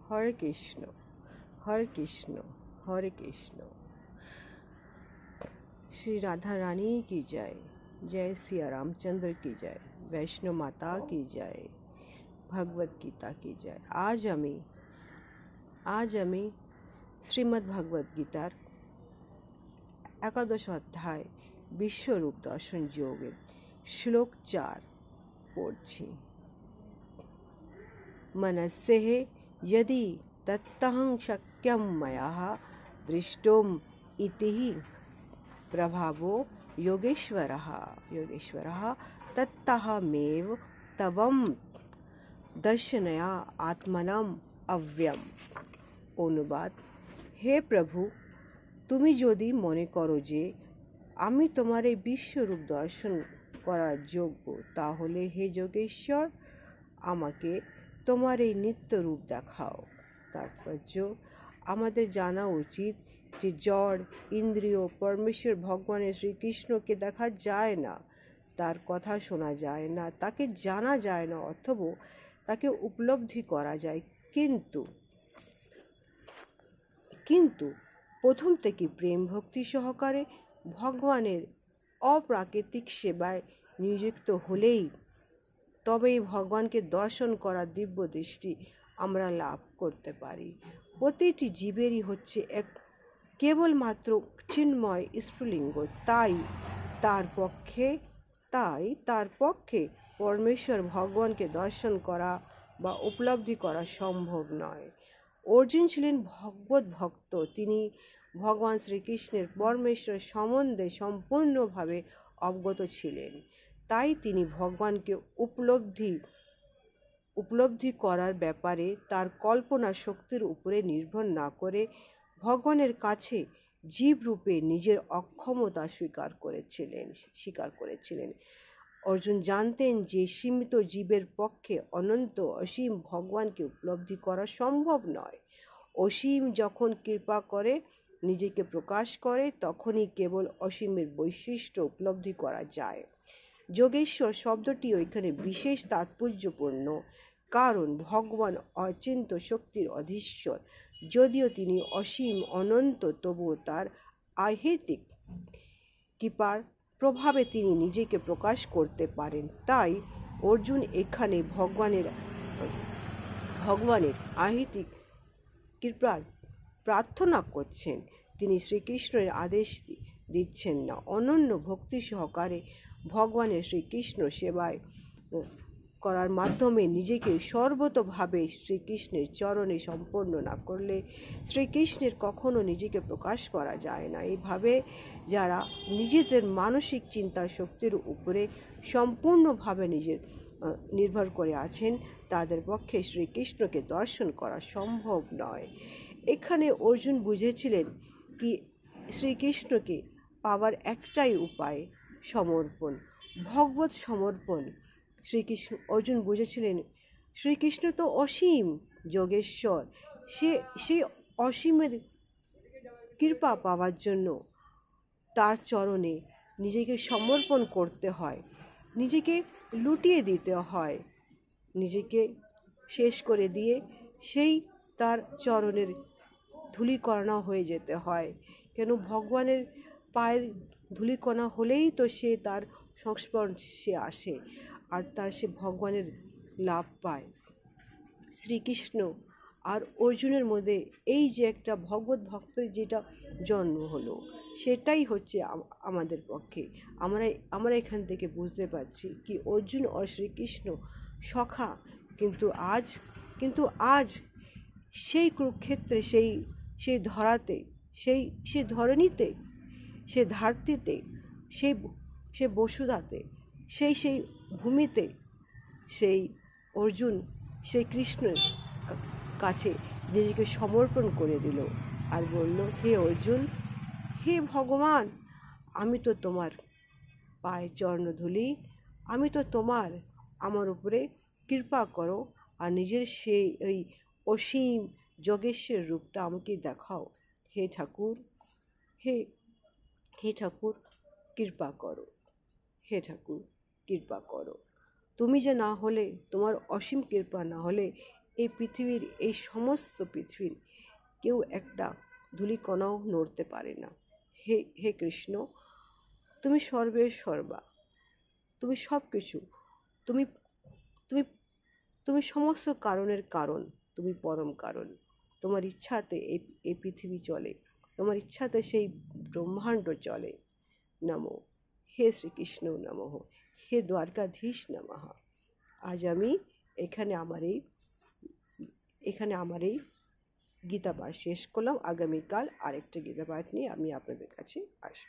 हरे कृष्ण हरे कृष्ण हरे कृष्ण। श्री राधा रानी की जय। जय सिया रामचंद्र की जय। वैष्णो माता की जय। भगवत गीता की जय। आज আমি শ্রীমদ্ ভগবত গীতার 11 অধ্যায় বিশ্বরূপ দর্শন যোগের শ্লোক 4 পড়ছি। मनस्येह यदि तत्तहं शक्यं मया दृष्टुम् इति प्रभावो योगेश्वरः तत्तहमेव तवं दर्शनया आत्मनम् अव्ययम्। অনুবাদ, হে প্রভু, তুমি যদি মনে করো যে আমি তোমার এই বিশ্বরূপ দর্শন করার যোগ্য, তাহলে হে যোগেশ্বর আমাকে তোমার এই নিত্য রূপ দেখাও। তাৎপর্য, আমাদের জানা উচিত যে জড় ইন্দ্রিয় পরমেশ্বর ভগবানের শ্রীকৃষ্ণকে দেখা যায় না, তার কথা শোনা যায় না, তাকে জানা যায় না, অথবা তাকে উপলব্ধি করা যায়, কিন্তু প্রথম থেকে প্রেম ভক্তি সহকারে ভগবানের অপ্রাকৃতিক সেবায় নিযুক্ত হলেই তবেই ভগবানকে দর্শন করার দিব্য দৃষ্টি আমরা লাভ করতে পারি। প্রতিটি জীবেরই হচ্ছে এক কেবলমাত্র চিন্ময় স্ফুলিঙ্গ, তাই তার পক্ষে পরমেশ্বর ভগবানকে দর্শন করা বা উপলব্ধি করা সম্ভব নয়। অর্জুন ছিলেন ভগবত ভক্ত, তিনি ভগবান শ্রীকৃষ্ণের পরমেশ্বর সম্বন্ধে সম্পূর্ণভাবে অবগত ছিলেন, তাই তিনি ভগবানকে উপলব্ধি করার ব্যাপারে তার কল্পনা শক্তির উপরে নির্ভর না করে ভগবানের কাছে জীবরূপে নিজের অক্ষমতা স্বীকার করেছিলেন। অর্জুন জানতেন যে সীমিত জীবের পক্ষে অনন্ত অসীম ভগবানকে উপলব্ধি করা সম্ভব নয়। অসীম যখন কৃপা করে নিজেকে প্রকাশ করে, তখনই কেবল অসীমের বৈশিষ্ট্য উপলব্ধি করা যায়। যোগেশ্বর শব্দটিও এখানে বিশেষ তাৎপর্যপূর্ণ, কারণ ভগবান অচিন্ত শক্তির অধীশ্বর। যদিও তিনি অসীম অনন্ত, তবুও তার আহেতিক কৃপার প্রভাবে তিনি নিজেকে প্রকাশ করতে পারেন। তাই অর্জুন এখানে ভগবানের আহেতিক কৃপার প্রার্থনা করছেন, তিনি শ্রীকৃষ্ণের আদেশ দিচ্ছেন না। অনন্য ভক্তি সহকারে ভগবানের শ্রীকৃষ্ণ সেবায় করার মাধ্যমে নিজেকে সর্বতোভাবে শ্রীকৃষ্ণের চরণে সম্পন্ন না করলে শ্রীকৃষ্ণের কখনো নিজেকে প্রকাশ করা যায় না। এইভাবে যারা নিজেদের মানসিক চিন্তা শক্তির উপরে সম্পূর্ণভাবে নির্ভর করে আছেন, তাদের পক্ষে শ্রীকৃষ্ণকে দর্শন করা সম্ভব নয়। এখানে অর্জুন বুঝেছিলেন কি শ্রীকৃষ্ণকে পাওয়ার একটাই উপায়, সমর্পণ, ভগবত সমর্পণ। অর্জুন বুঝেছিলেন শ্রীকৃষ্ণ তো অসীম যোগেশ্বর, সেই অসীমের কৃপা পাওয়ার জন্য তার চরণে নিজেকে সমর্পণ করতে হয়, নিজেকে লুটিয়ে দিতে হয়, নিজেকে শেষ করে দিয়ে সেই তার চরণের ধূলিকণা হয়ে যেতে হয়। কেন ভগবানের পায়ের ধূলিকণা হলেই তো সে তার সংস্পর্শে আসে আর তার সে ভগবানের লাভ পায়। শ্রীকৃষ্ণ আর অর্জুনের মধ্যে এই যে একটা ভগবত ভক্তের যেটা জন্ম হলো, সেটাই হচ্ছে আমাদের পক্ষে। আমরা এখান থেকে বুঝতে পারছি কি অর্জুন ও শ্রীকৃষ্ণ সখা, কিন্তু আজ সেই কুরুক্ষেত্রে, সেই ধরাতে, সেই ধরণীতে, সেই ধারতিতে, সেই বসুধাতে, সেই ভূমিতে সেই অর্জুন সেই কৃষ্ণের কাছে নিজেকে সমর্পণ করে দিল আর বলল, হে অর্জুন, হে ভগবান, আমি তো তোমার পায়ের চরণধূলি, আমি তো আমার উপরে কৃপা করো আর নিজের সেই ওই অসীম যোগেশ্বর রূপটা আমাকে দেখাও। হে ঠাকুর, হে ঠাকুর কৃপা করো, হে ঠাকুর কৃপা করো। তুমি যে না হলে, তোমার অসীম কৃপা না হলে এই পৃথিবীর, এই সমস্ত পৃথিবীর কেউ একটা ধূলিকণাও নড়তে পারে না। হে হে কৃষ্ণ, তুমি সর্বের সর্বা, তুমি সব কিছু, তুমি তুমি তুমি সমস্ত কারণের কারণ, তুমি পরম কারণ। তোমার ইচ্ছাতে এই পৃথিবী চলে, তোমার ইচ্ছাতে সেই ব্রহ্মাণ্ড চলে। নমো হে শ্রীকৃষ্ণ, নমঃ হে দ্বারকাধীশ নমঃ। আজ আমি এখানে আমার এই গীতা পাঠ শেষ করলাম। আগামীকাল আরেকটা গীতা পাঠ নিয়ে আমি আপনাদের কাছে আসবো।